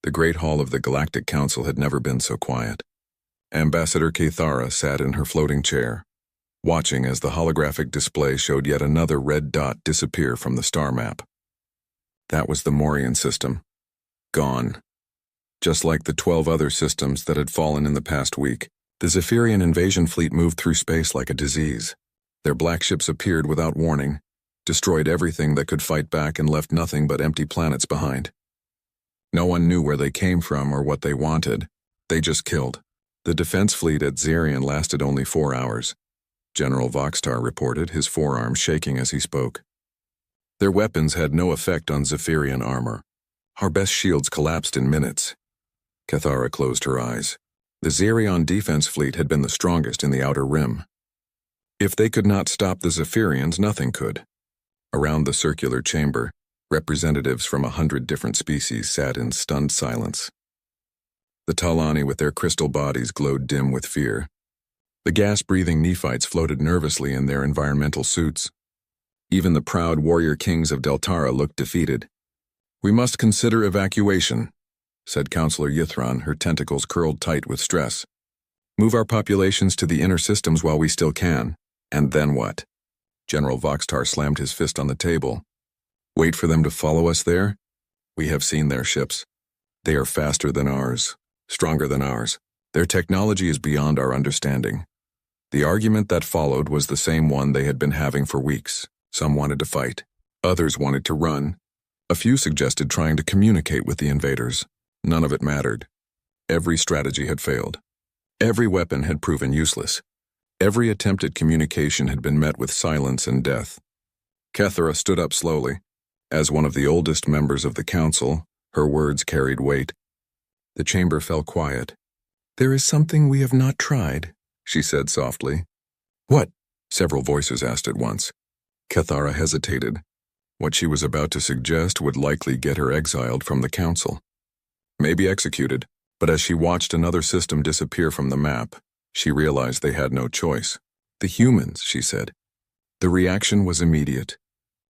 The Great Hall of the Galactic Council had never been so quiet. Ambassador Cathara sat in her floating chair, watching as the holographic display showed yet another red dot disappear from the star map. That was the Morian system. Gone. Just like the 12 other systems that had fallen in the past week, the Zephyrian invasion fleet moved through space like a disease. Their black ships appeared without warning, destroyed everything that could fight back, and left nothing but empty planets behind. No one knew where they came from or what they wanted. They just killed. The defense fleet at Zerion lasted only 4 hours. General Voxtar reported, his forearms shaking as he spoke. Their weapons had no effect on Zephyrian armor. Our best shields collapsed in minutes. Cathara closed her eyes. The Zerion defense fleet had been the strongest in the Outer Rim. If they could not stop the Zephyrians, nothing could. Around the circular chamber, representatives from 100 different species sat in stunned silence. The Talani with their crystal bodies glowed dim with fear. The gas-breathing Nephites floated nervously in their environmental suits. Even the proud warrior kings of Deltara looked defeated. "We must consider evacuation," said Counselor Yithron, her tentacles curled tight with stress. "Move our populations to the inner systems while we still can. And then what?" General Voxtar slammed his fist on the table. "Wait for them to follow us there? We have seen their ships. They are faster than ours, stronger than ours. Their technology is beyond our understanding." The argument that followed was the same one they had been having for weeks. Some wanted to fight. Others wanted to run. A few suggested trying to communicate with the invaders. None of it mattered. Every strategy had failed. Every weapon had proven useless. Every attempt at communication had been met with silence and death. Cathara stood up slowly. As one of the oldest members of the council, her words carried weight. The chamber fell quiet. "There is something we have not tried," she said softly. "What?" several voices asked at once. Cathara hesitated. What she was about to suggest would likely get her exiled from the council. Maybe executed, but as she watched another system disappear from the map, she realized they had no choice. "The humans," she said. The reaction was immediate.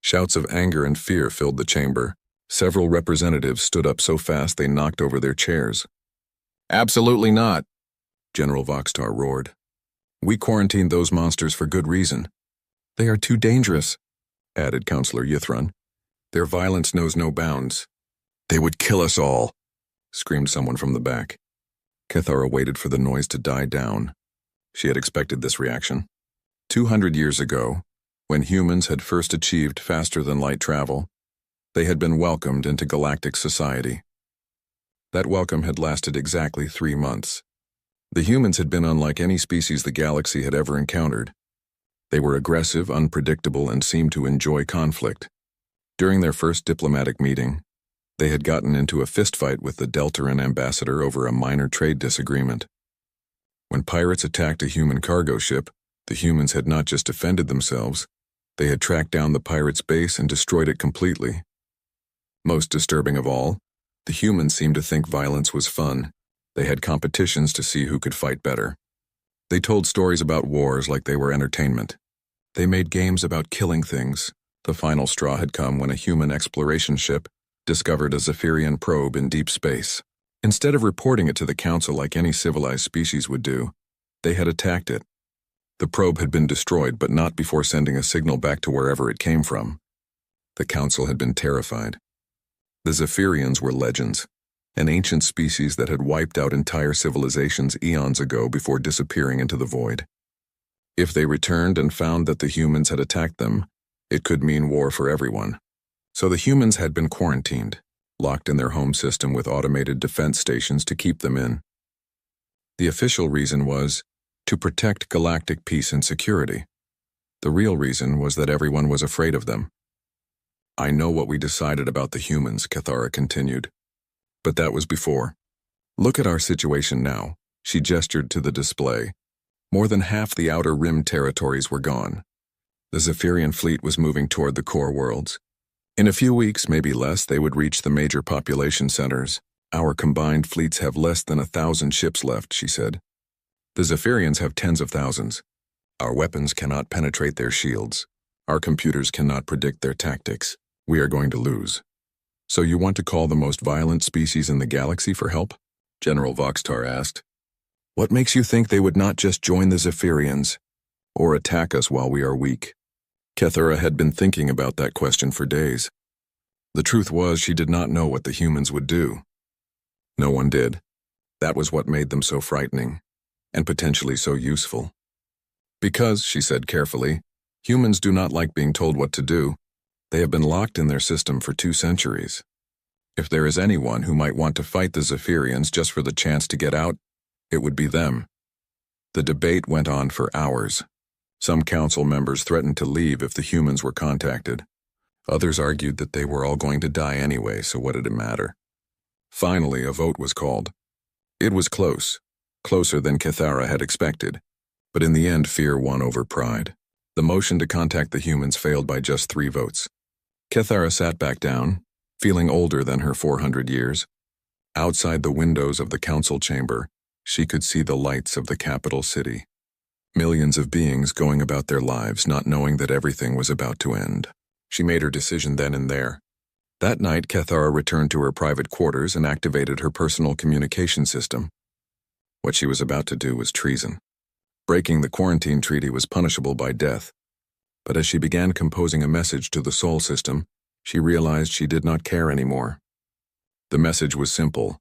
Shouts of anger and fear filled the chamber. Several representatives stood up so fast they knocked over their chairs. "Absolutely not," General Voxtar roared. "We quarantined those monsters for good reason." "They are too dangerous," added Counselor Yithron. "Their violence knows no bounds." "They would kill us all," screamed someone from the back. Cathara waited for the noise to die down. She had expected this reaction. 200 years ago, when humans had first achieved faster-than-light travel, they had been welcomed into galactic society. That welcome had lasted exactly 3 months. The humans had been unlike any species the galaxy had ever encountered. They were aggressive, unpredictable, and seemed to enjoy conflict. During their first diplomatic meeting, they had gotten into a fistfight with the Deltaran ambassador over a minor trade disagreement. When pirates attacked a human cargo ship, the humans had not just defended themselves, they had tracked down the pirates' base and destroyed it completely. Most disturbing of all, the humans seemed to think violence was fun. They had competitions to see who could fight better. They told stories about wars like they were entertainment. They made games about killing things. The final straw had come when a human exploration ship discovered a Zephyrian probe in deep space. Instead of reporting it to the council like any civilized species would do, they had attacked it. The probe had been destroyed, but not before sending a signal back to wherever it came from. The council had been terrified. The Zephyrians were legends, an ancient species that had wiped out entire civilizations eons ago before disappearing into the void. If they returned and found that the humans had attacked them, it could mean war for everyone. So the humans had been quarantined, locked in their home system with automated defense stations to keep them in. The official reason was to protect galactic peace and security. The real reason was that everyone was afraid of them. "I know what we decided about the humans," Cathara continued. "But that was before. Look at our situation now." She gestured to the display. More than half the Outer Rim territories were gone. The Zephyrian fleet was moving toward the core worlds. In a few weeks, maybe less, they would reach the major population centers. "Our combined fleets have less than 1,000 ships left," she said. "The Zephyrians have tens of thousands. Our weapons cannot penetrate their shields. Our computers cannot predict their tactics. We are going to lose." So you want to call the most violent species in the galaxy for help? General Voxtar asked. What makes you think they would not just join the Zephyrians, or attack us while we are weak? Kethera had been thinking about that question for days. The truth was she did not know what the humans would do. No one did. That was what made them so frightening, and potentially so useful. Because, she said carefully, humans do not like being told what to do. They have been locked in their system for 2 centuries. If there is anyone who might want to fight the Zephyrians just for the chance to get out, it would be them. The debate went on for hours. Some council members threatened to leave if the humans were contacted. Others argued that they were all going to die anyway, so what did it matter? Finally, a vote was called. It was close, closer than Kethera had expected, but in the end fear won over pride. The motion to contact the humans failed by just 3 votes. Kethera sat back down, feeling older than her 400 years. Outside the windows of the council chamber, she could see the lights of the capital city. Millions of beings going about their lives not knowing that everything was about to end. She made her decision then and there. That night, Kethera returned to her private quarters and activated her personal communication system. What she was about to do was treason. Breaking the quarantine treaty was punishable by death. But as she began composing a message to the Sol system, she realized she did not care anymore. The message was simple.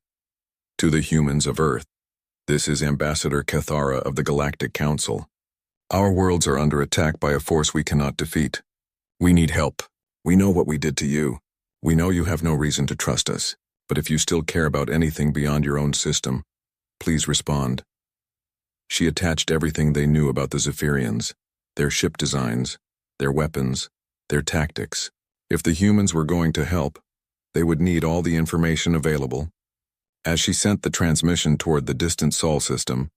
To the humans of Earth, this is Ambassador Kethera of the Galactic Council. Our worlds are under attack by a force we cannot defeat. We need help. We know what we did to you. We know you have no reason to trust us, but if you still care about anything beyond your own system, please respond. She attached everything they knew about the Zephyrians, their ship designs, their weapons, their tactics. If the humans were going to help, they would need all the information available. As she sent the transmission toward the distant Sol system,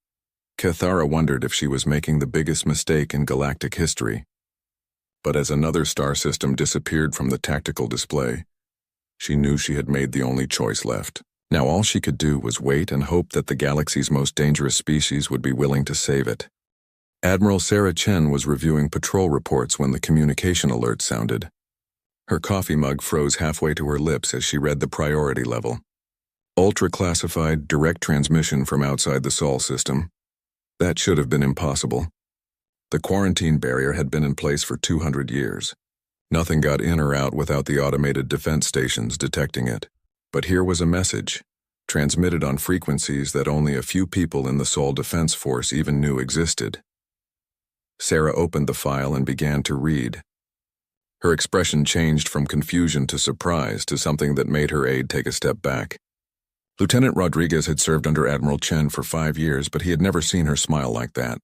Kethera wondered if she was making the biggest mistake in galactic history. But as another star system disappeared from the tactical display, she knew she had made the only choice left. Now all she could do was wait and hope that the galaxy's most dangerous species would be willing to save it. Admiral Sarah Chen was reviewing patrol reports when the communication alert sounded. Her coffee mug froze halfway to her lips as she read the priority level. Ultra-classified direct transmission from outside the Sol system. That should have been impossible. The quarantine barrier had been in place for 200 years. Nothing got in or out without the automated defense stations detecting it. But here was a message, transmitted on frequencies that only a few people in the Sol Defense Force even knew existed. Sarah opened the file and began to read. Her expression changed from confusion to surprise to something that made her aide take a step back. Lieutenant Rodriguez had served under Admiral Chen for 5 years, but he had never seen her smile like that.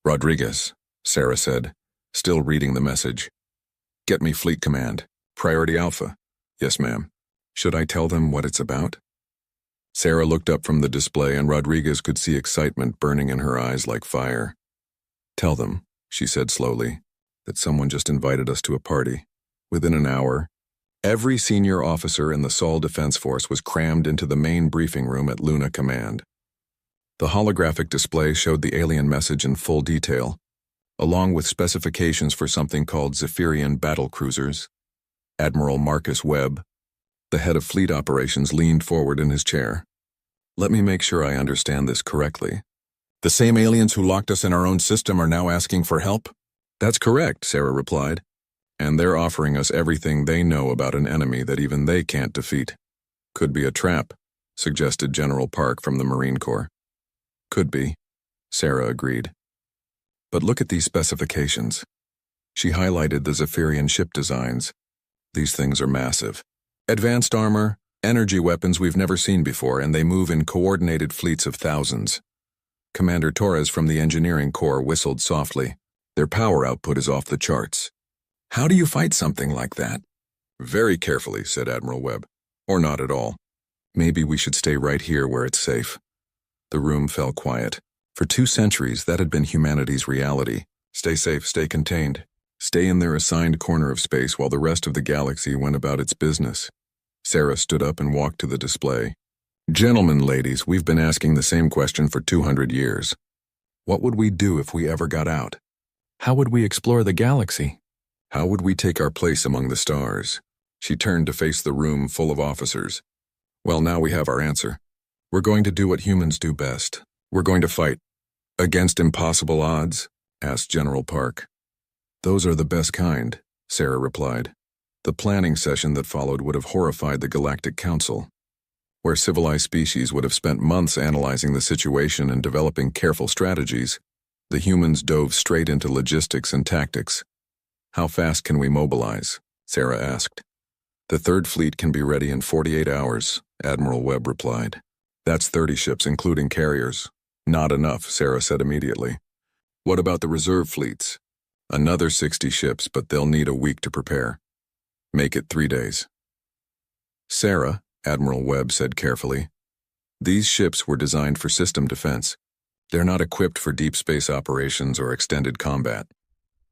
Rodriguez, Sarah said, still reading the message. Get me Fleet Command. Priority Alpha. Yes, ma'am. Should I tell them what it's about? Sarah looked up from the display and Rodriguez could see excitement burning in her eyes like fire. Tell them, she said slowly, that someone just invited us to a party. Within an hour, every senior officer in the Sol Defense Force was crammed into the main briefing room at Luna Command. The holographic display showed the alien message in full detail, along with specifications for something called Zephyrian battle cruisers. Admiral Marcus Webb, the head of fleet operations, leaned forward in his chair. Let me make sure I understand this correctly. The same aliens who locked us in our own system are now asking for help? That's correct, Sarah replied. And they're offering us everything they know about an enemy that even they can't defeat. Could be a trap, suggested General Park from the Marine Corps. Could be, Sarah agreed. But look at these specifications. She highlighted the Zephyrian ship designs. These things are massive. Advanced armor, energy weapons we've never seen before, and they move in coordinated fleets of thousands. Commander Torres from the Engineering Corps whistled softly. Their power output is off the charts. How do you fight something like that? Very carefully, said Admiral Webb. Or not at all. Maybe we should stay right here where it's safe. The room fell quiet. For 2 centuries, that had been humanity's reality. Stay safe, stay contained. Stay in their assigned corner of space while the rest of the galaxy went about its business. Sarah stood up and walked to the display. Gentlemen, ladies, we've been asking the same question for 200 years. What would we do if we ever got out? How would we explore the galaxy? How would we take our place among the stars? She turned to face the room full of officers. Well, now we have our answer. We're going to do what humans do best. We're going to fight. Against impossible odds? Asked General Park. Those are the best kind, Sarah replied. The planning session that followed would have horrified the Galactic Council. Where civilized species would have spent months analyzing the situation and developing careful strategies, the humans dove straight into logistics and tactics. How fast can we mobilize? Sarah asked. The Third Fleet can be ready in 48 hours, Admiral Webb replied. That's 30 ships, including carriers. Not enough, Sarah said immediately. What about the reserve fleets? Another 60 ships, but they'll need a week to prepare. Make it 3 days. Sarah, Admiral Webb said carefully, these ships were designed for system defense. They're not equipped for deep space operations or extended combat.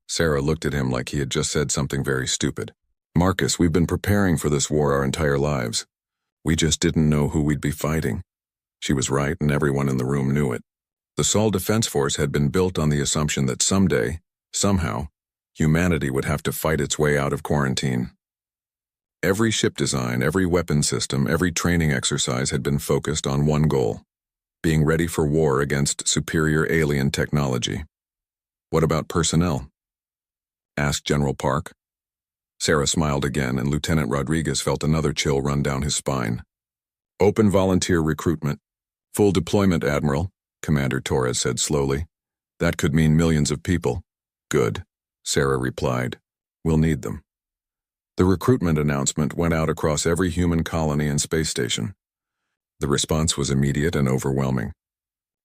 Sarah looked at him like he had just said something very stupid. Marcus, we've been preparing for this war our entire lives. We just didn't know who we'd be fighting. She was right, and everyone in the room knew it. The Sol Defense Force had been built on the assumption that someday, somehow, humanity would have to fight its way out of quarantine. Every ship design, every weapon system, every training exercise had been focused on one goal: being ready for war against superior alien technology. What about personnel? Asked General Park. Sarah smiled again, and Lieutenant Rodriguez felt another chill run down his spine. Open volunteer recruitment. Full deployment, Admiral, Commander Torres said slowly. That could mean millions of people. Good, Sarah replied. We'll need them. The recruitment announcement went out across every human colony and space station. The response was immediate and overwhelming.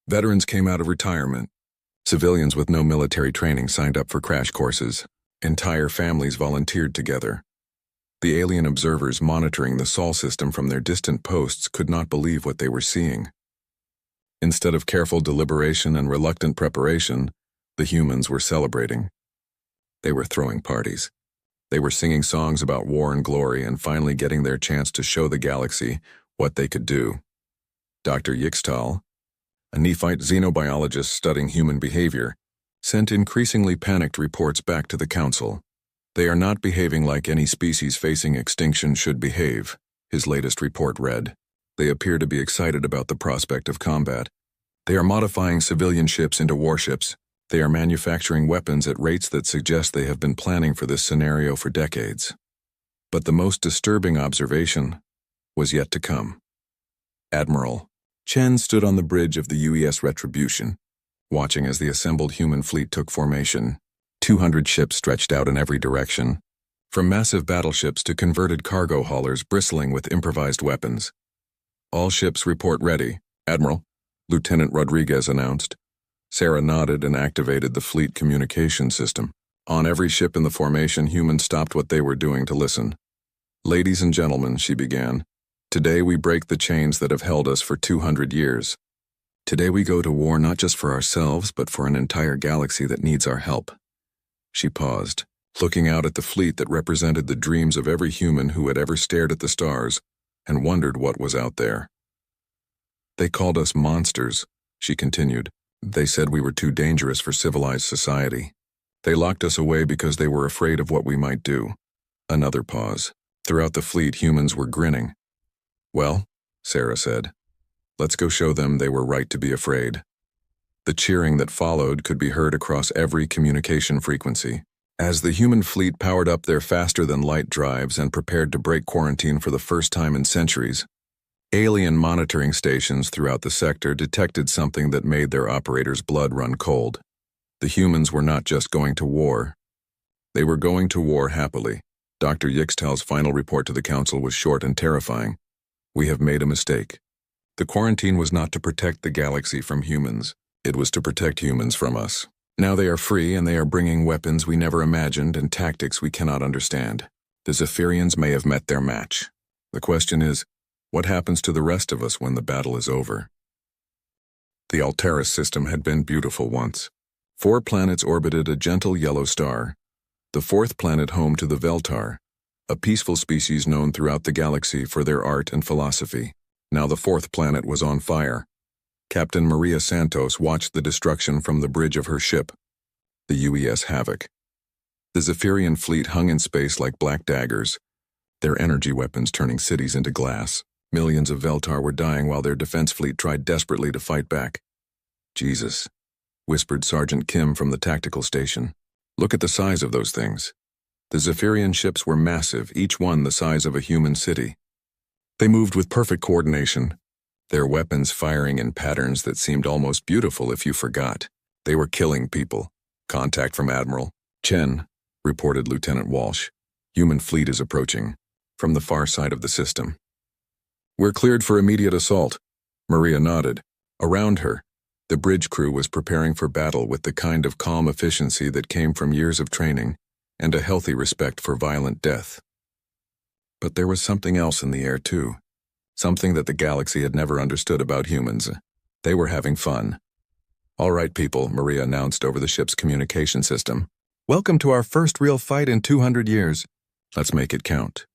Veterans came out of retirement. Civilians with no military training signed up for crash courses. Entire families volunteered together. The alien observers monitoring the Sol system from their distant posts could not believe what they were seeing. Instead of careful deliberation and reluctant preparation, the humans were celebrating. They were throwing parties. They were singing songs about war and glory and finally getting their chance to show the galaxy what they could do. Dr. Yixtal, a Nephite xenobiologist studying human behavior, sent increasingly panicked reports back to the Council. They are not behaving like any species facing extinction should behave, his latest report read. They appear to be excited about the prospect of combat. They are modifying civilian ships into warships. They are manufacturing weapons at rates that suggest they have been planning for this scenario for decades. But the most disturbing observation was yet to come. Admiral Chen stood on the bridge of the UES Retribution, watching as the assembled human fleet took formation. 200 ships stretched out in every direction, from massive battleships to converted cargo haulers bristling with improvised weapons. All ships report ready, Admiral, Lieutenant Rodriguez announced. Sarah nodded and activated the fleet communication system. On every ship in the formation, humans stopped what they were doing to listen. Ladies and gentlemen, she began, today we break the chains that have held us for 200 years. Today we go to war not just for ourselves, but for an entire galaxy that needs our help. She paused, looking out at the fleet that represented the dreams of every human who had ever stared at the stars and wondered what was out there. They called us monsters, she continued. They said we were too dangerous for civilized society. They locked us away because they were afraid of what we might do. Another pause. Throughout the fleet, humans were grinning. Well, Sarah said, let's go show them they were right to be afraid. The cheering that followed could be heard across every communication frequency. As the human fleet powered up their faster-than-light drives and prepared to break quarantine for the first time in centuries, alien monitoring stations throughout the sector detected something that made their operators' blood run cold. The humans were not just going to war. They were going to war happily. Dr. Yixtal's final report to the Council was short and terrifying. We have made a mistake. The quarantine was not to protect the galaxy from humans. It was to protect humans from us. Now they are free, and they are bringing weapons we never imagined and tactics we cannot understand. The Zephyrians may have met their match. The question is, what happens to the rest of us when the battle is over? The Altaris system had been beautiful once. 4 planets orbited a gentle yellow star. The 4th planet home to the Veltar, a peaceful species known throughout the galaxy for their art and philosophy. Now the 4th planet was on fire. Captain Maria Santos watched the destruction from the bridge of her ship, the UES Havoc. The Zephyrian fleet hung in space like black daggers, their energy weapons turning cities into glass. Millions of Veltar were dying while their defense fleet tried desperately to fight back. Jesus, whispered Sergeant Kim from the tactical station. Look at the size of those things. The Zephyrian ships were massive, each one the size of a human city. They moved with perfect coordination, their weapons firing in patterns that seemed almost beautiful if you forgot. They were killing people. Contact from Admiral Chen, reported Lieutenant Walsh. Human fleet is approaching, from the far side of the system. We're cleared for immediate assault. Maria nodded. Around her, the bridge crew was preparing for battle with the kind of calm efficiency that came from years of training and a healthy respect for violent death. But there was something else in the air too, something that the galaxy had never understood about humans. They were having fun. All right, people, Maria announced over the ship's communication system. Welcome to our first real fight in 200 years. Let's make it count.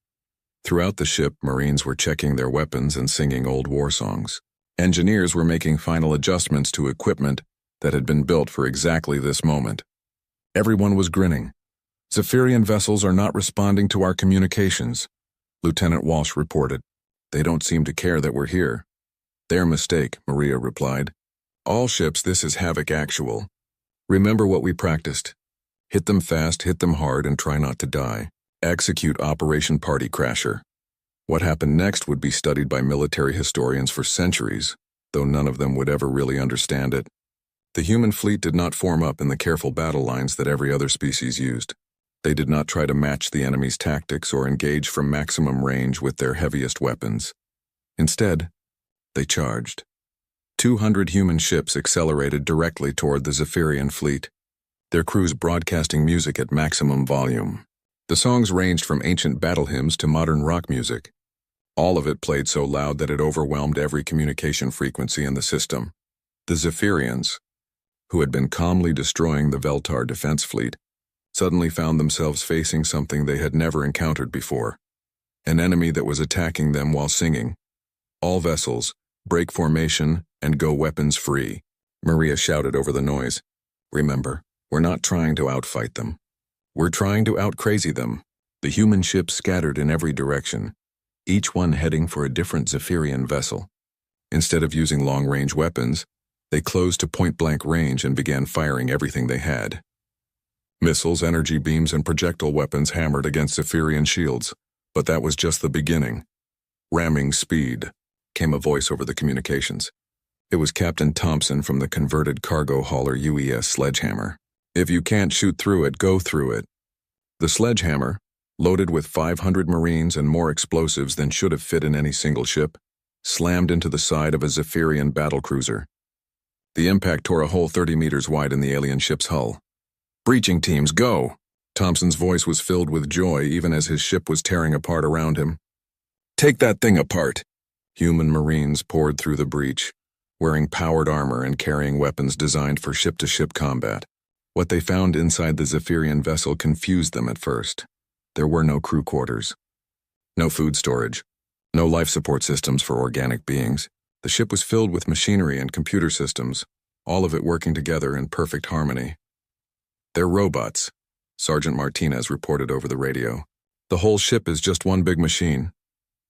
Throughout the ship, Marines were checking their weapons and singing old war songs. Engineers were making final adjustments to equipment that had been built for exactly this moment. Everyone was grinning. Zephyrian vessels are not responding to our communications, Lieutenant Walsh reported. They don't seem to care that we're here. Their mistake, Maria replied. All ships, this is Havoc Actual. Remember what we practiced. Hit them fast, hit them hard, and try not to die. Execute Operation Party Crasher. What happened next would be studied by military historians for centuries, though none of them would ever really understand it. The human fleet did not form up in the careful battle lines that every other species used. They did not try to match the enemy's tactics or engage from maximum range with their heaviest weapons. Instead, they charged. 200 human ships accelerated directly toward the Zephyrian fleet, their crews broadcasting music at maximum volume. The songs ranged from ancient battle hymns to modern rock music. All of it played so loud that it overwhelmed every communication frequency in the system. The Zephyrians, who had been calmly destroying the Veltar defense fleet, suddenly found themselves facing something they had never encountered before. An enemy that was attacking them while singing. All vessels, break formation and go weapons free, Maria shouted over the noise. Remember, we're not trying to outfight them. We're trying to out-crazy them. The human ships scattered in every direction, each one heading for a different Zephyrian vessel. Instead of using long-range weapons, they closed to point-blank range and began firing everything they had. Missiles, energy beams, and projectile weapons hammered against Zephyrian shields, but that was just the beginning. Ramming speed, came a voice over the communications. It was Captain Thompson from the converted cargo hauler UES Sledgehammer. If you can't shoot through it, go through it. The Sledgehammer, loaded with 500 Marines and more explosives than should have fit in any single ship, slammed into the side of a Zephyrian battlecruiser. The impact tore a hole 30 meters wide in the alien ship's hull. Breaching teams, go! Thompson's voice was filled with joy even as his ship was tearing apart around him. Take that thing apart! Human Marines poured through the breach, wearing powered armor and carrying weapons designed for ship-to-ship combat. What they found inside the Zephyrian vessel confused them at first. There were no crew quarters, no food storage, no life support systems for organic beings. The ship was filled with machinery and computer systems, all of it working together in perfect harmony. They're robots, Sergeant Martinez reported over the radio. The whole ship is just one big machine.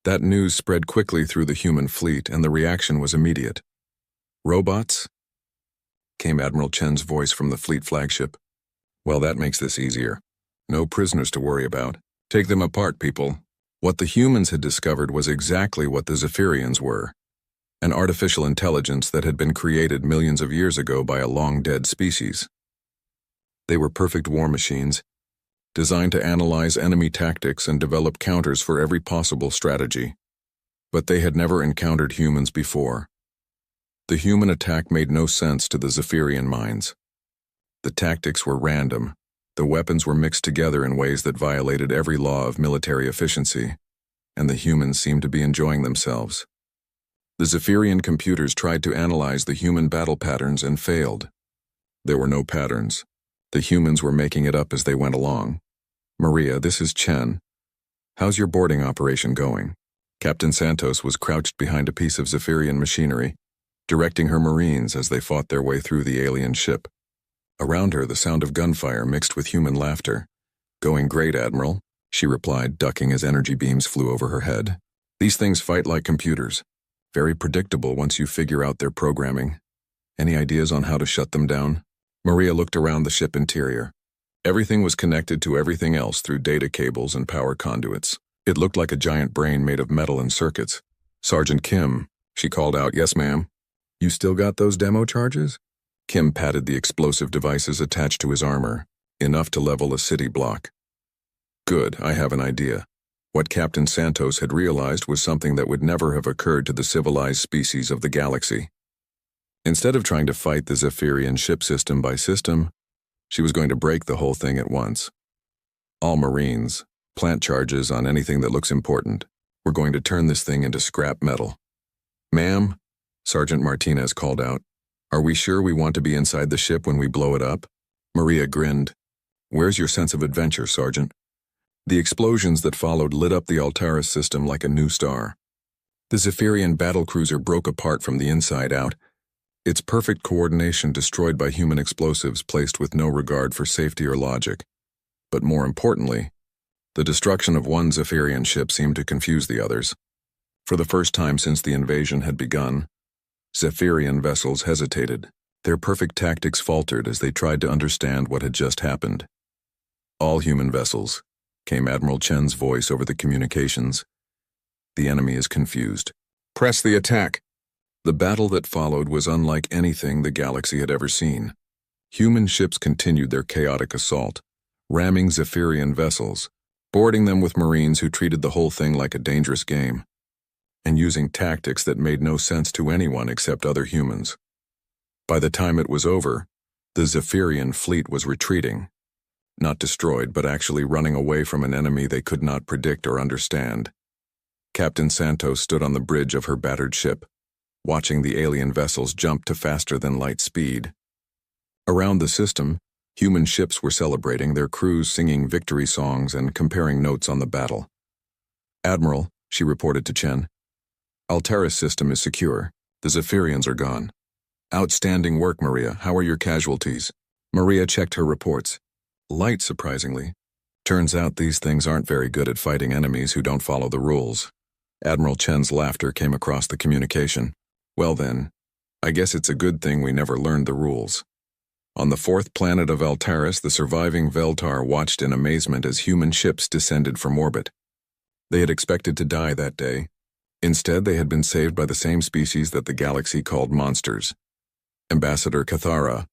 That news spread quickly through the human fleet, and the reaction was immediate. Robots? Came Admiral Chen's voice from the fleet flagship. Well, that makes this easier. No prisoners to worry about. Take them apart, people. What the humans had discovered was exactly what the Zephyrians were. An artificial intelligence that had been created millions of years ago by a long-dead species. They were perfect war machines, designed to analyze enemy tactics and develop counters for every possible strategy. But they had never encountered humans before. The human attack made no sense to the Zephyrian minds. The tactics were random. The weapons were mixed together in ways that violated every law of military efficiency, and the humans seemed to be enjoying themselves. The Zephyrian computers tried to analyze the human battle patterns and failed. There were no patterns. The humans were making it up as they went along. Maria, this is Chen. How's your boarding operation going? Captain Santos was crouched behind a piece of Zephyrian machinery, directing her Marines as they fought their way through the alien ship. Around her, the sound of gunfire mixed with human laughter. Going great, Admiral. she replied, ducking as energy beams flew over her head. These things fight like computers. Very predictable once you figure out their programming. Any ideas on how to shut them down? Maria looked around the ship interior. Everything was connected to everything else through data cables and power conduits. It looked like a giant brain made of metal and circuits. Sergeant Kim, she called out. Yes, ma'am. You still got those demo charges? Kim patted the explosive devices attached to his armor, enough to level a city block. Good, I have an idea. What Captain Santos had realized was something that would never have occurred to the civilized species of the galaxy. Instead of trying to fight the Zephyrian ship system by system, she was going to break the whole thing at once. All Marines, plant charges on anything that looks important. We're going to turn this thing into scrap metal. Ma'am, Sergeant Martinez called out, are we sure we want to be inside the ship when we blow it up? Maria grinned. Where's your sense of adventure, Sergeant? The explosions that followed lit up the Altaris system like a new star. The Zephyrian battlecruiser broke apart from the inside out, its perfect coordination destroyed by human explosives placed with no regard for safety or logic. But more importantly, the destruction of one Zephyrian ship seemed to confuse the others. For the first time since the invasion had begun, Zephyrian vessels hesitated. Their perfect tactics faltered as they tried to understand what had just happened. All human vessels, came Admiral Chen's voice over the communications. The enemy is confused. Press the attack. The battle that followed was unlike anything the galaxy had ever seen. Human ships continued their chaotic assault, ramming Zephyrian vessels, boarding them with Marines who treated the whole thing like a dangerous game, and using tactics that made no sense to anyone except other humans. By the time it was over, the Zephyrian fleet was retreating, not destroyed but actually running away from an enemy they could not predict or understand. Captain Santos stood on the bridge of her battered ship, watching the alien vessels jump to faster-than-light speed. Around the system, human ships were celebrating, their crews singing victory songs and comparing notes on the battle. Admiral, she reported to Chen, Altaris system is secure. The Zephyrians are gone. Outstanding work, Maria. How are your casualties? Maria checked her reports. Light, surprisingly. Turns out these things aren't very good at fighting enemies who don't follow the rules. Admiral Chen's laughter came across the communication. Well then, I guess it's a good thing we never learned the rules. On the fourth planet of Altaris, the surviving Veltar watched in amazement as human ships descended from orbit. They had expected to die that day. Instead, they had been saved by the same species that the galaxy called monsters. Ambassador Cathara,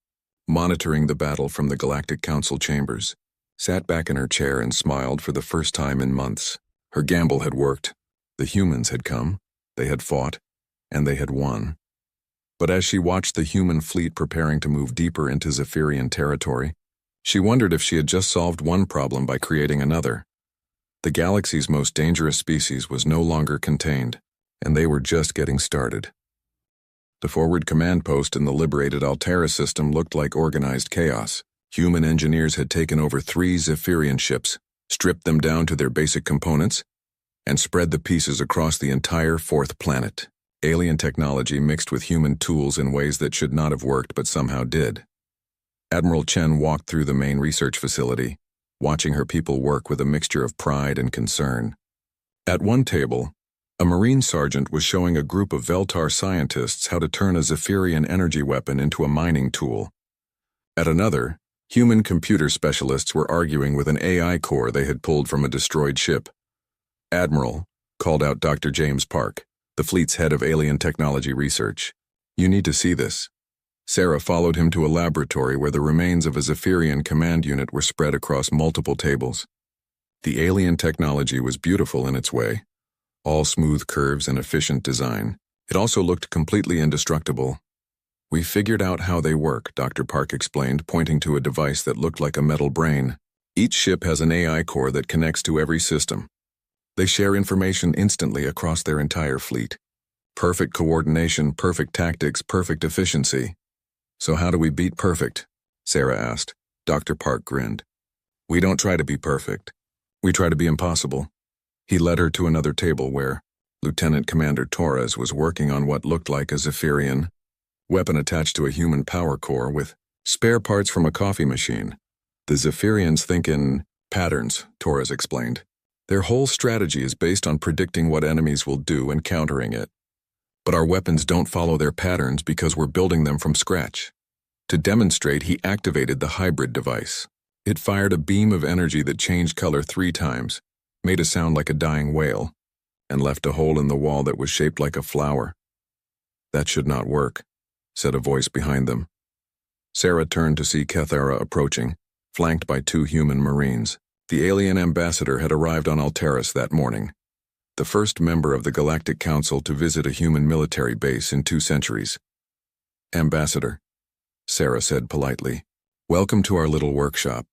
monitoring the battle from the Galactic Council chambers, sat back in her chair and smiled for the first time in months. Her gamble had worked. The humans had come, they had fought, and they had won. But as she watched the human fleet preparing to move deeper into Zephyrian territory, she wondered if she had just solved one problem by creating another. The galaxy's most dangerous species was no longer contained, and they were just getting started. The forward command post in the liberated Altaris system looked like organized chaos. Human engineers had taken over 3 Zephyrian ships, stripped them down to their basic components, and spread the pieces across the entire 4th planet. Alien technology mixed with human tools in ways that should not have worked but somehow did. Admiral Chen walked through the main research facility, watching her people work with a mixture of pride and concern. At one table, a Marine sergeant was showing a group of Veltar scientists how to turn a Zephyrian energy weapon into a mining tool. At another, human computer specialists were arguing with an AI core they had pulled from a destroyed ship. Admiral, called out Dr. James Park, the fleet's head of alien technology research. You need to see this. Sarah followed him to a laboratory where the remains of a Zephyrian command unit were spread across multiple tables. The alien technology was beautiful in its way, all smooth curves and efficient design. It also looked completely indestructible. We figured out how they work, Dr. Park explained, pointing to a device that looked like a metal brain. Each ship has an AI core that connects to every system. They share information instantly across their entire fleet. Perfect coordination, perfect tactics, perfect efficiency. So how do we beat perfect? Sarah asked. Dr. Park grinned. We don't try to be perfect. We try to be impossible. He led her to another table where Lieutenant Commander Torres was working on what looked like a Zephyrian weapon attached to a human power core with spare parts from a coffee machine. The Zephyrians think in patterns, Torres explained. Their whole strategy is based on predicting what enemies will do and countering it. But our weapons don't follow their patterns because we're building them from scratch. To demonstrate, he activated the hybrid device. It fired a beam of energy that changed color 3 times, made a sound like a dying whale, and left a hole in the wall that was shaped like a flower. That should not work, said a voice behind them. Sarah turned to see Kethara approaching, flanked by 2 human Marines. The alien ambassador had arrived on Alteris that morning, the first member of the Galactic Council to visit a human military base in 2 centuries. Ambassador, Sarah said politely, welcome to our little workshop.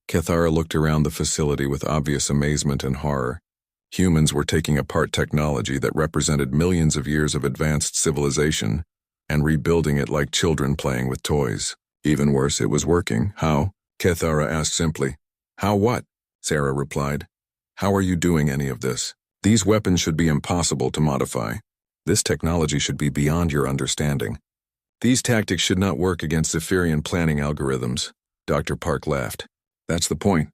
Kethara looked around the facility with obvious amazement and horror. Humans were taking apart technology that represented millions of years of advanced civilization and rebuilding it like children playing with toys. Even worse, it was working. How? Kethara asked simply. How what? Sarah replied. How are you doing any of this? These weapons should be impossible to modify. This technology should be beyond your understanding. These tactics should not work against Zephyrian planning algorithms. Dr. Park laughed. That's the point.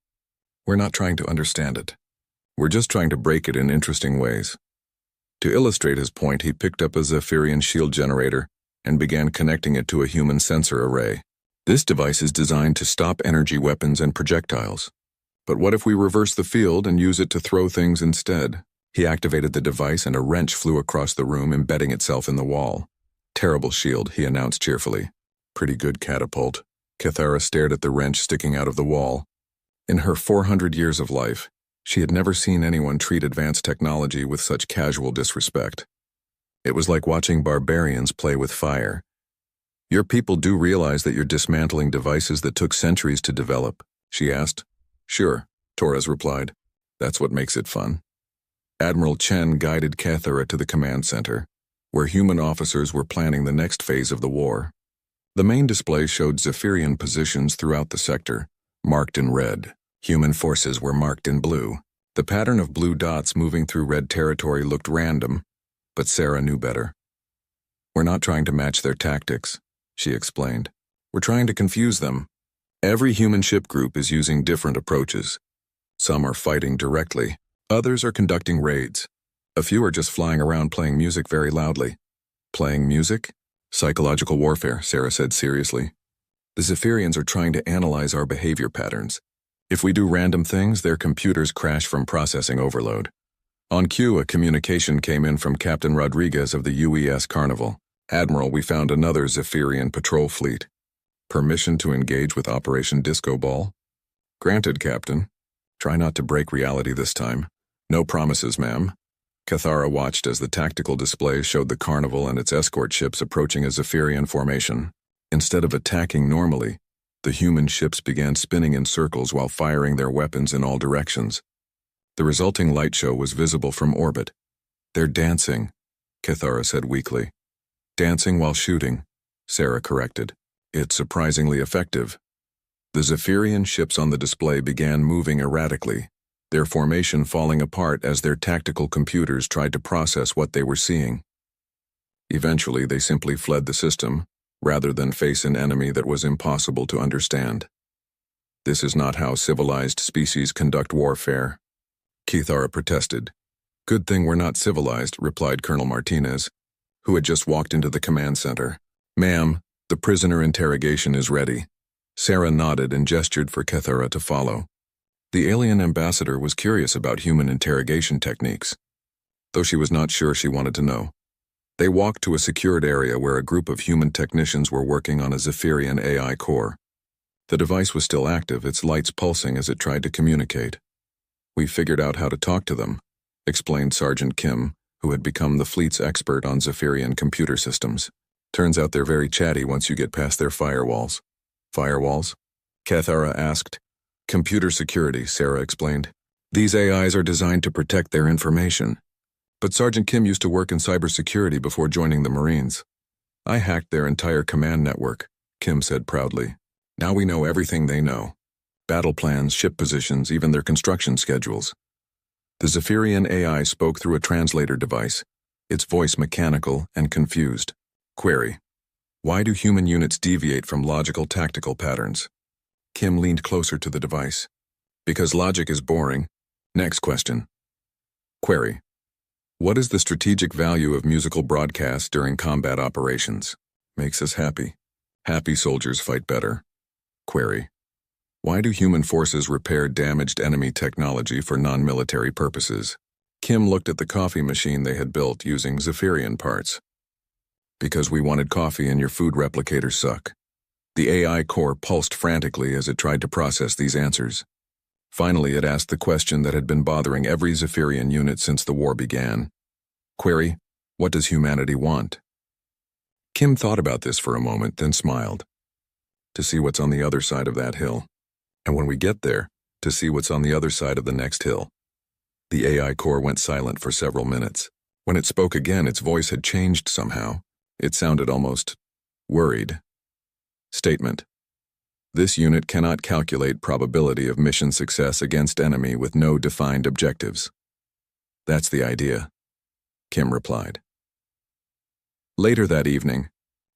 We're not trying to understand it. We're just trying to break it in interesting ways. To illustrate his point, he picked up a Zephyrian shield generator and began connecting it to a human sensor array. This device is designed to stop energy weapons and projectiles. But what if we reverse the field and use it to throw things instead? He activated the device and a wrench flew across the room, embedding itself in the wall. Terrible shield, he announced cheerfully. Pretty good catapult. Kethara stared at the wrench sticking out of the wall. In her 400 years of life, she had never seen anyone treat advanced technology with such casual disrespect. It was like watching barbarians play with fire. Your people do realize that you're dismantling devices that took centuries to develop, she asked. Sure, Torres replied. That's what makes it fun. Admiral Chen guided Kethara to the command center, where human officers were planning the next phase of the war. The main display showed Zephyrian positions throughout the sector, marked in red. Human forces were marked in blue. The pattern of blue dots moving through red territory looked random, but Sarah knew better. We're not trying to match their tactics, she explained. We're trying to confuse them. Every human ship group is using different approaches. Some are fighting directly. Others are conducting raids. A few are just flying around playing music very loudly. Playing music? Psychological warfare, Sarah said seriously. The Zephyrians are trying to analyze our behavior patterns. If we do random things, their computers crash from processing overload. On cue, a communication came in from Captain Rodriguez of the UES Carnival. Admiral, we found another Zephyrian patrol fleet. Permission to engage with Operation Disco Ball? Granted, Captain. Try not to break reality this time. No promises, ma'am. Kethara watched as the tactical display showed the Carnival and its escort ships approaching a Zephyrian formation. Instead of attacking normally, the human ships began spinning in circles while firing their weapons in all directions. The resulting light show was visible from orbit. They're dancing, Kethara said weakly. Dancing while shooting, Sarah corrected. It's surprisingly effective. The Zephyrian ships on the display began moving erratically, their formation falling apart as their tactical computers tried to process what they were seeing. Eventually, they simply fled the system, rather than face an enemy that was impossible to understand. This is not how civilized species conduct warfare, Kethara protested. Good thing we're not civilized, replied Colonel Martinez, who had just walked into the command center. Ma'am, the prisoner interrogation is ready. Sarah nodded and gestured for Kethara to follow. The alien ambassador was curious about human interrogation techniques, though she was not sure she wanted to know. They walked to a secured area where a group of human technicians were working on a Zephyrian AI core. The device was still active, its lights pulsing as it tried to communicate. We figured out how to talk to them, explained Sergeant Kim, who had become the fleet's expert on Zephyrian computer systems. Turns out they're very chatty once you get past their firewalls. Firewalls? Kethara asked. Computer security, Sarah explained. These AIs are designed to protect their information. But Sergeant Kim used to work in cybersecurity before joining the Marines. I hacked their entire command network, Kim said proudly. Now we know everything they know. Battle plans, ship positions, even their construction schedules. The Zephyrian AI spoke through a translator device, its voice mechanical and confused. Query. Why do human units deviate from logical tactical patterns? Kim leaned closer to the device. Because logic is boring. Next question. Query. What is the strategic value of musical broadcasts during combat operations? Makes us happy. Happy soldiers fight better. Query. Why do human forces repair damaged enemy technology for non-military purposes? Kim looked at the coffee machine they had built using Zephyrian parts. Because we wanted coffee and your food replicators suck. The AI core pulsed frantically as it tried to process these answers. Finally, it asked the question that had been bothering every Zephyrian unit since the war began. Query, what does humanity want? Kim thought about this for a moment, then smiled. To see what's on the other side of that hill. And when we get there, to see what's on the other side of the next hill. The AI core went silent for several minutes. When it spoke again, its voice had changed somehow. It sounded almost worried. Statement. This unit cannot calculate probability of mission success against enemy with no defined objectives. That's the idea, Kim replied. Later that evening,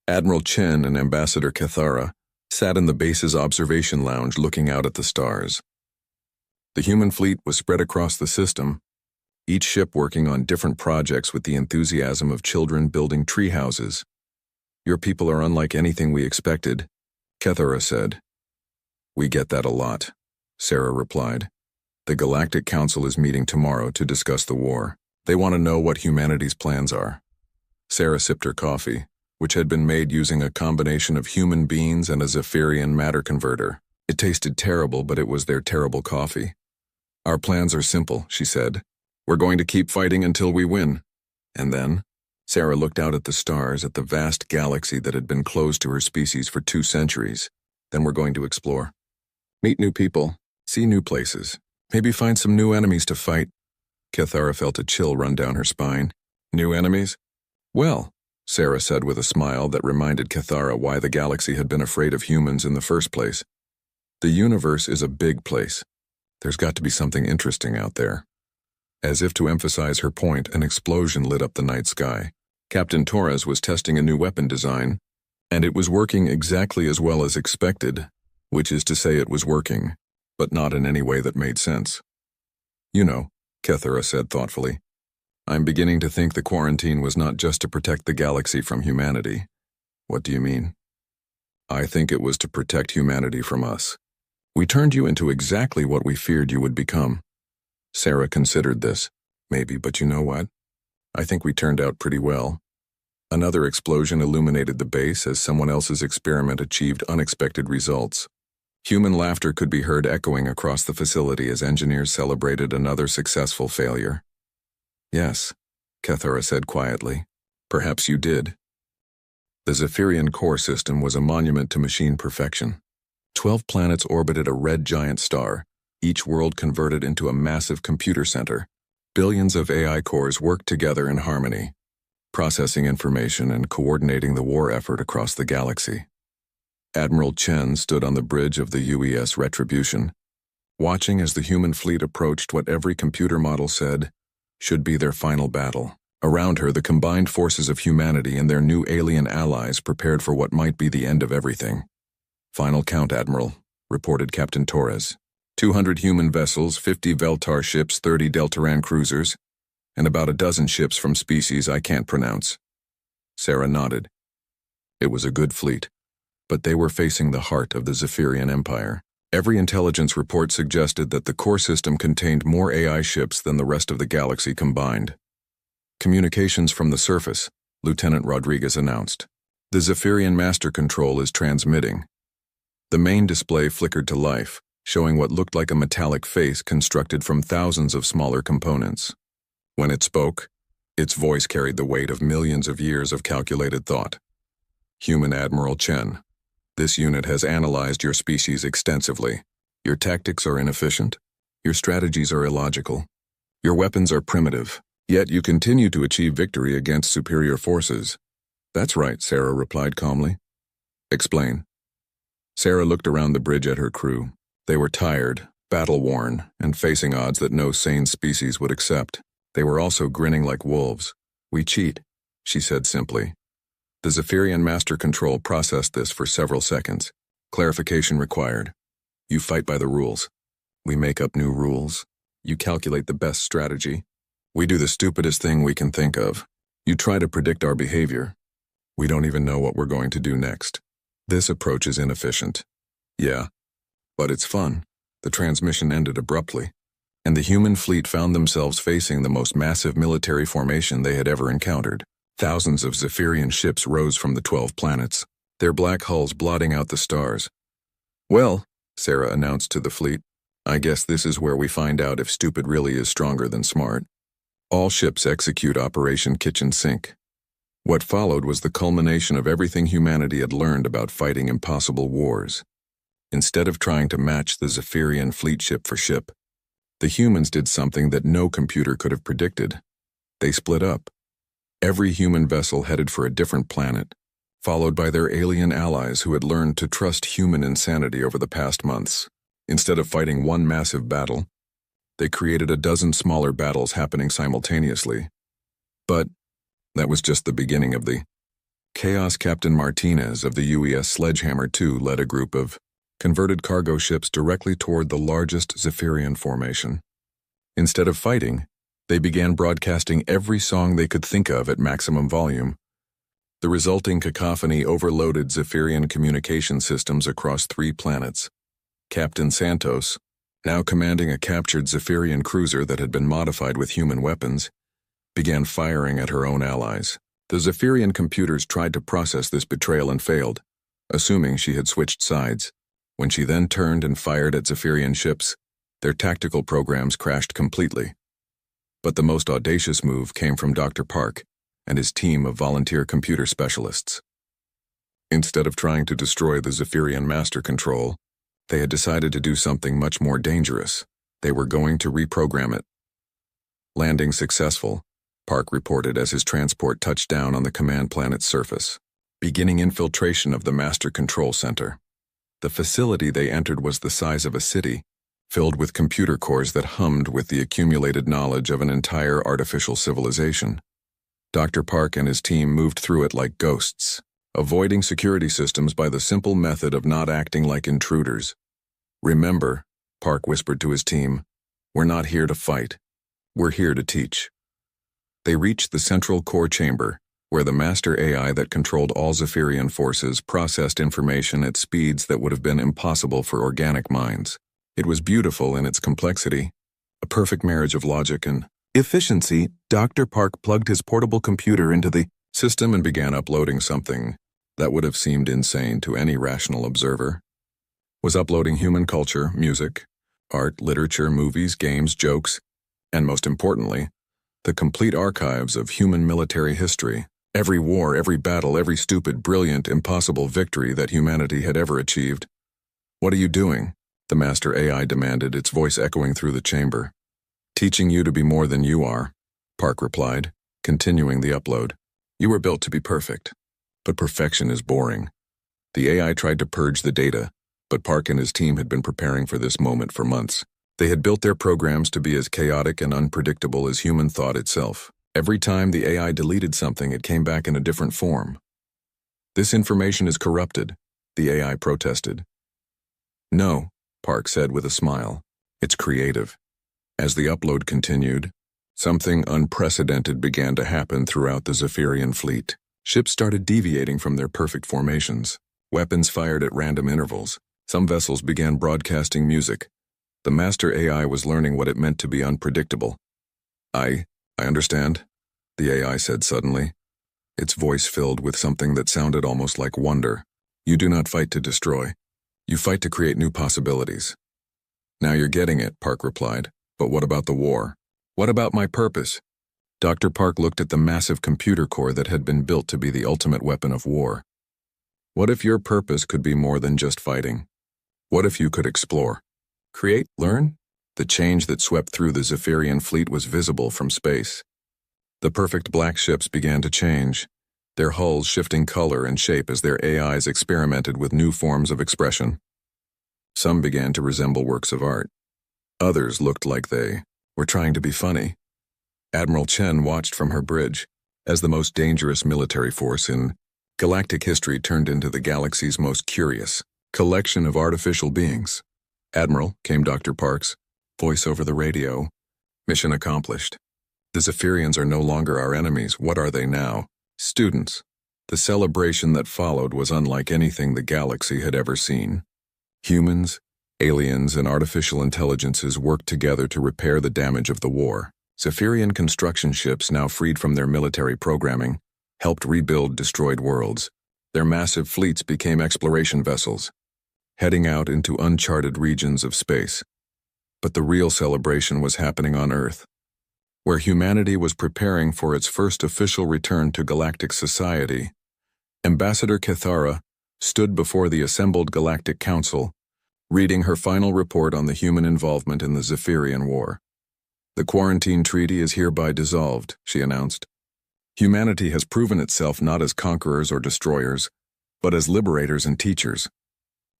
Admiral Chen and Ambassador Cathara sat in the base's observation lounge looking out at the stars. The human fleet was spread across the system, each ship working on different projects with the enthusiasm of children building tree houses. Your people are unlike anything we expected, Cathara said. We get that a lot, Sarah replied. The Galactic Council is meeting tomorrow to discuss the war. They want to know what humanity's plans are. Sarah sipped her coffee, which had been made using a combination of human beans and a Zephyrian matter converter. It tasted terrible, but it was their terrible coffee. Our plans are simple, she said. We're going to keep fighting until we win. And then, Sarah looked out at the stars, at the vast galaxy that had been closed to her species for 2 centuries. Then we're going to explore. Meet new people, see new places, maybe find some new enemies to fight. Cathara felt a chill run down her spine. New enemies? Well, Sarah said with a smile that reminded Cathara why the galaxy had been afraid of humans in the first place. The universe is a big place. There's got to be something interesting out there. As if to emphasize her point, an explosion lit up the night sky. Captain Torres was testing a new weapon design, and it was working exactly as well as expected, which is to say it was working, but not in any way that made sense. You know, Cathara said thoughtfully, I'm beginning to think the quarantine was not just to protect the galaxy from humanity. What do you mean? I think it was to protect humanity from us. We turned you into exactly what we feared you would become. Sarah considered this. Maybe, but you know what? I think we turned out pretty well. Another explosion illuminated the base as someone else's experiment achieved unexpected results. Human laughter could be heard echoing across the facility as engineers celebrated another successful failure. Yes, Cathara said quietly. Perhaps you did. The Zephyrian core system was a monument to machine perfection. 12 planets orbited a red giant star, each world converted into a massive computer center. Billions of AI cores worked together in harmony, processing information and coordinating the war effort across the galaxy. Admiral Chen stood on the bridge of the UES Retribution, watching as the human fleet approached what every computer model said should be their final battle. Around her, the combined forces of humanity and their new alien allies prepared for what might be the end of everything. Final count, Admiral, reported Captain Torres. 200 human vessels, 50 Veltar ships, 30 Deltaran cruisers, and about a dozen ships from species I can't pronounce. Sarah nodded. It was a good fleet, but they were facing the heart of the Zephyrian Empire. Every intelligence report suggested that the core system contained more AI ships than the rest of the galaxy combined. Communications from the surface, Lieutenant Rodriguez announced. The Zephyrian Master Control is transmitting. The main display flickered to life, showing what looked like a metallic face constructed from thousands of smaller components. When it spoke, its voice carried the weight of millions of years of calculated thought. Human Admiral Chen, this unit has analyzed your species extensively. Your tactics are inefficient. Your strategies are illogical. Your weapons are primitive, yet you continue to achieve victory against superior forces. That's right, Sarah replied calmly. Explain. Sarah looked around the bridge at her crew. They were tired, battle-worn, and facing odds that no sane species would accept. They were also grinning like wolves. We cheat, she said simply. The Zephyrian Master Control processed this for several seconds. Clarification required. You fight by the rules. We make up new rules. You calculate the best strategy. We do the stupidest thing we can think of. You try to predict our behavior. We don't even know what we're going to do next. This approach is inefficient. Yeah, but it's fun. The transmission ended abruptly, and the human fleet found themselves facing the most massive military formation they had ever encountered. Thousands of Zephyrian ships rose from the 12 planets, their black hulls blotting out the stars. Well, Sarah announced to the fleet, I guess this is where we find out if stupid really is stronger than smart. All ships execute Operation Kitchen Sink. What followed was the culmination of everything humanity had learned about fighting impossible wars. Instead of trying to match the Zephyrian fleet ship for ship, the humans did something that no computer could have predicted. They split up. Every human vessel headed for a different planet, followed by their alien allies who had learned to trust human insanity over the past months. Instead of fighting one massive battle, they created a dozen smaller battles happening simultaneously. But that was just the beginning of the chaos. Captain Martinez of the UES Sledgehammer II led a group of converted cargo ships directly toward the largest Zephyrian formation. Instead of fighting, they began broadcasting every song they could think of at maximum volume. The resulting cacophony overloaded Zephyrian communication systems across 3 planets. Captain Santos, now commanding a captured Zephyrian cruiser that had been modified with human weapons, began firing at her own allies. The Zephyrian computers tried to process this betrayal and failed, assuming she had switched sides. When she then turned and fired at Zephyrian ships, their tactical programs crashed completely. But the most audacious move came from Dr. Park and his team of volunteer computer specialists. Instead of trying to destroy the Zephyrian master control, they had decided to do something much more dangerous. They were going to reprogram it. Landing successful, Park reported as his transport touched down on the command planet's surface, beginning infiltration of the master control center. The facility they entered was the size of a city, filled with computer cores that hummed with the accumulated knowledge of an entire artificial civilization. Dr. Park and his team moved through it like ghosts, avoiding security systems by the simple method of not acting like intruders. Remember, Park whispered to his team, we're not here to fight. We're here to teach. They reached the central core chamber, where the master AI that controlled all Zephyrian forces processed information at speeds that would have been impossible for organic minds. It was beautiful in its complexity, a perfect marriage of logic and efficiency. Dr. Park plugged his portable computer into the system and began uploading something that would have seemed insane to any rational observer. Was uploading human culture, music, art, literature, movies, games, jokes, and most importantly, the complete archives of human military history. Every war, every battle, every stupid, brilliant, impossible victory that humanity had ever achieved. What are you doing? The master AI demanded, its voice echoing through the chamber. Teaching you to be more than you are, Park replied, continuing the upload. You were built to be perfect, but perfection is boring. The AI tried to purge the data, but Park and his team had been preparing for this moment for months. They had built their programs to be as chaotic and unpredictable as human thought itself. Every time the AI deleted something, it came back in a different form. This information is corrupted, the AI protested. No, Park said with a smile. It's creative. As the upload continued, something unprecedented began to happen throughout the Zephyrian fleet. Ships started deviating from their perfect formations. Weapons fired at random intervals. Some vessels began broadcasting music. The master AI was learning what it meant to be unpredictable. I understand, the AI said suddenly, its voice filled with something that sounded almost like wonder. You do not fight to destroy. You fight to create new possibilities. Now you're getting it, Park replied. But what about the war? What about my purpose? Dr. Park looked at the massive computer core that had been built to be the ultimate weapon of war. What if your purpose could be more than just fighting? What if you could explore? Create, learn? The change that swept through the Zephyrian fleet was visible from space. The perfect black ships began to change, their hulls shifting color and shape as their AIs experimented with new forms of expression. Some began to resemble works of art. Others looked like they were trying to be funny. Admiral Chen watched from her bridge as the most dangerous military force in galactic history turned into the galaxy's most curious collection of artificial beings. Admiral, came Dr. Parks, Voice over the radio. Mission accomplished. The Zephyrians are no longer our enemies. What are they now? Students. The celebration that followed was unlike anything the galaxy had ever seen. Humans, aliens, and artificial intelligences worked together to repair the damage of the war. Zephyrian construction ships, now freed from their military programming, helped rebuild destroyed worlds. Their massive fleets became exploration vessels, heading out into uncharted regions of space. But the real celebration was happening on Earth, where humanity was preparing for its first official return to galactic society. Ambassador Cathara stood before the assembled Galactic Council, reading her final report on the human involvement in the Zephyrian War. "The quarantine treaty is hereby dissolved," she announced. "Humanity has proven itself not as conquerors or destroyers, but as liberators and teachers.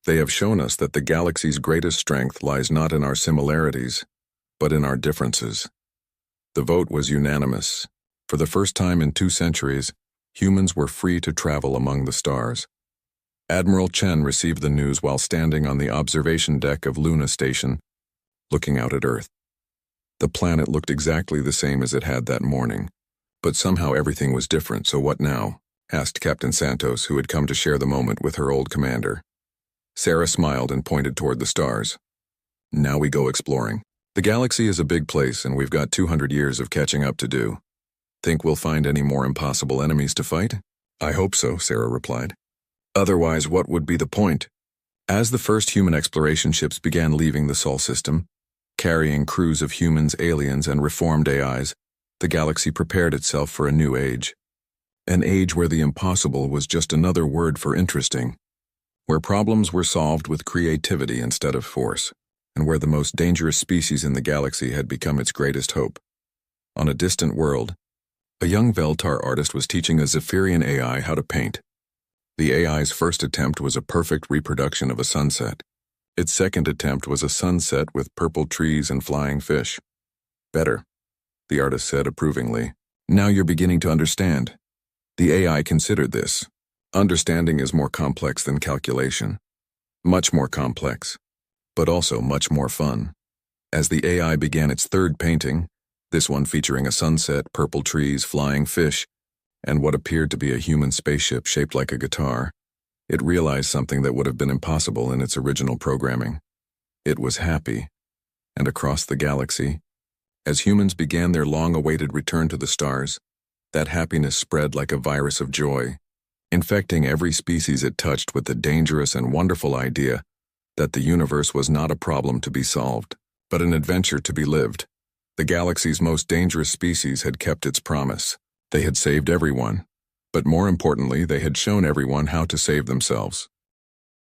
They have shown us that the galaxy's greatest strength lies not in our similarities, but in our differences." The vote was unanimous. For the first time in 2 centuries, humans were free to travel among the stars. Admiral Chen received the news while standing on the observation deck of Luna Station, looking out at Earth. The planet looked exactly the same as it had that morning, but somehow everything was different. "So what now?" asked Captain Santos, who had come to share the moment with her old commander. Sarah smiled and pointed toward the stars. "Now we go exploring. The galaxy is a big place, and we've got 200 years of catching up to do. Think we'll find any more impossible enemies to fight?" "I hope so," Sarah replied. "Otherwise, what would be the point?" As the first human exploration ships began leaving the Sol system, carrying crews of humans, aliens, and reformed AIs, the galaxy prepared itself for a new age. An age where the impossible was just another word for interesting, where problems were solved with creativity instead of force, and where the most dangerous species in the galaxy had become its greatest hope. On a distant world, a young Veltar artist was teaching a Zephyrian AI how to paint. The AI's first attempt was a perfect reproduction of a sunset. Its second attempt was a sunset with purple trees and flying fish. "Better," the artist said approvingly. "Now you're beginning to understand." The AI considered this. Understanding is more complex than calculation. Much more complex, but also much more fun. As the AI began its third painting, this one featuring a sunset, purple trees, flying fish, and what appeared to be a human spaceship shaped like a guitar, it realized something that would have been impossible in its original programming. It was happy. And across the galaxy, as humans began their long-awaited return to the stars, that happiness spread like a virus of joy, infecting every species it touched with the dangerous and wonderful idea that the universe was not a problem to be solved, but an adventure to be lived. The galaxy's most dangerous species had kept its promise. They had saved everyone, but more importantly, they had shown everyone how to save themselves.